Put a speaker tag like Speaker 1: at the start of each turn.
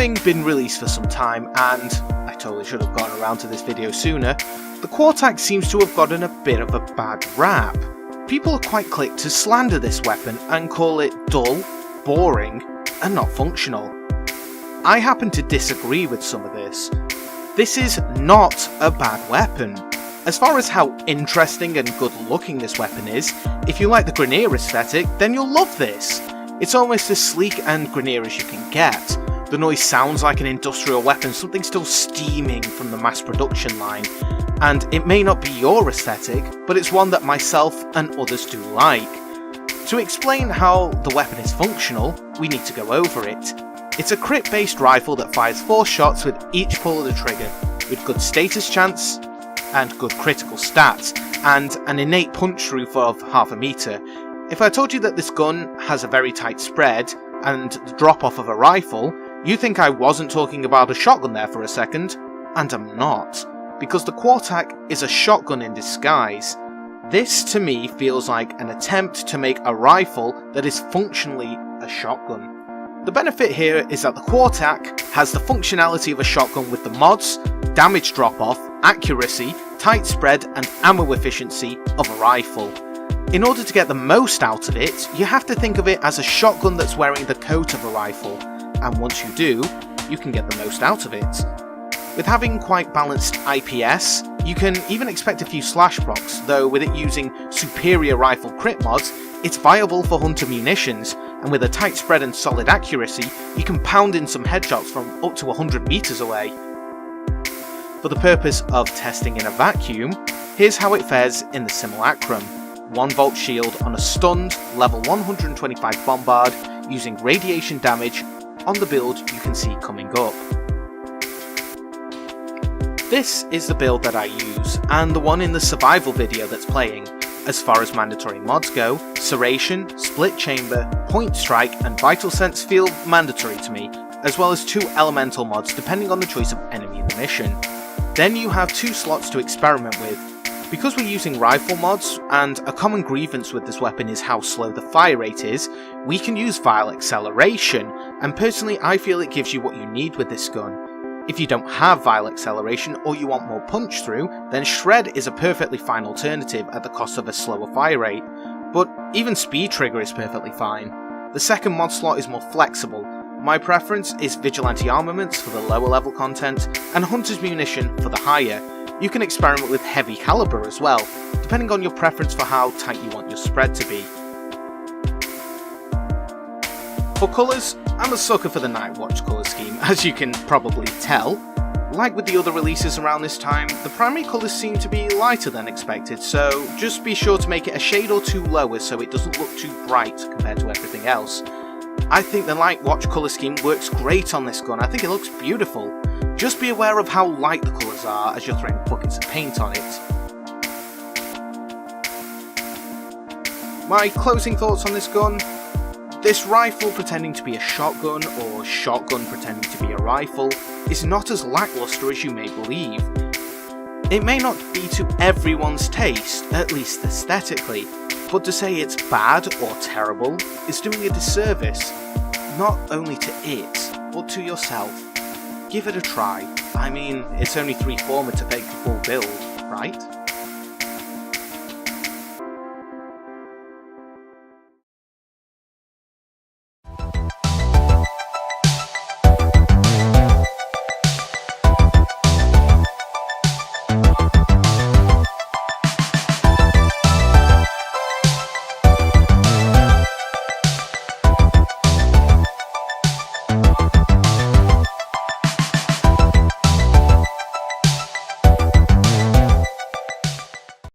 Speaker 1: Having been released for some time, and I totally should have gotten around to this video sooner, the Quartakk seems to have gotten a bit of a bad rap. People are quite quick to slander this weapon and call it dull, boring, and not functional. I happen to disagree with some of this. This is not a bad weapon. As far as how interesting and good looking this weapon is, if you like the Grineer aesthetic, then you'll love this. It's almost as sleek and Grineer as you can get. The noise sounds like an industrial weapon, something still steaming from the mass production line. And it may not be your aesthetic, but it's one that myself and others do like. To explain how the weapon is functional, we need to go over it. It's a crit-based rifle that fires 4 shots with each pull of the trigger, with good status chance and good critical stats, and an innate punch through of half a meter. If I told you that this gun has a very tight spread and the drop off of a rifle, you think I wasn't talking about a shotgun there for a second, and I'm not, because the Quartakk is a shotgun in disguise. This to me feels like an attempt to make a rifle that is functionally a shotgun. The benefit here is that the Quartakk has the functionality of a shotgun with the mods, damage drop off, accuracy, tight spread and ammo efficiency of a rifle. In order to get the most out of it, you have to think of it as a shotgun that's wearing the coat of a rifle, and once you do, you can get the most out of it. With having quite balanced IPS, you can even expect a few slash procs, though with it using superior rifle crit mods, it's viable for hunter munitions, and with a tight spread and solid accuracy, you can pound in some headshots from up to 100 meters away. For the purpose of testing in a vacuum, here's how it fares in the simulacrum. 1 volt shield on a stunned level 125 bombard using radiation damage on the build you can see coming up. This is the build that I use, and the one in the survival video that's playing. As far as mandatory mods go, Serration, Split Chamber, Point Strike and Vital Sense feel mandatory to me, as well as 2 elemental mods depending on the choice of enemy in the mission. Then you have 2 slots to experiment with. Because we're using rifle mods, and a common grievance with this weapon is how slow the fire rate is, we can use Vile Acceleration, and personally I feel it gives you what you need with this gun. If you don't have Vile Acceleration or you want more punch through, then Shred is a perfectly fine alternative at the cost of a slower fire rate, but even Speed Trigger is perfectly fine. The second mod slot is more flexible. My preference is Vigilante Armaments for the lower level content, and Hunter's Munition for the higher. You can experiment with Heavy Caliber as well, depending on your preference for how tight you want your spread to be. For colours, I'm a sucker for the Night Watch colour scheme, as you can probably tell. Like with the other releases around this time, the primary colours seem to be lighter than expected, so just be sure to make it a shade or 2 lower so it doesn't look too bright compared to everything else. I think the Night Watch colour scheme works great on this gun. I think it looks beautiful. Just be aware of how light the colours are as you're throwing buckets of paint on it. My closing thoughts on this gun? This rifle pretending to be a shotgun, or shotgun pretending to be a rifle, is not as lackluster as you may believe. It may not be to everyone's taste, at least aesthetically, but to say it's bad or terrible is doing a disservice, not only to it, but to yourself. Give it a try. I mean, it's only 3 former to make a full build, right?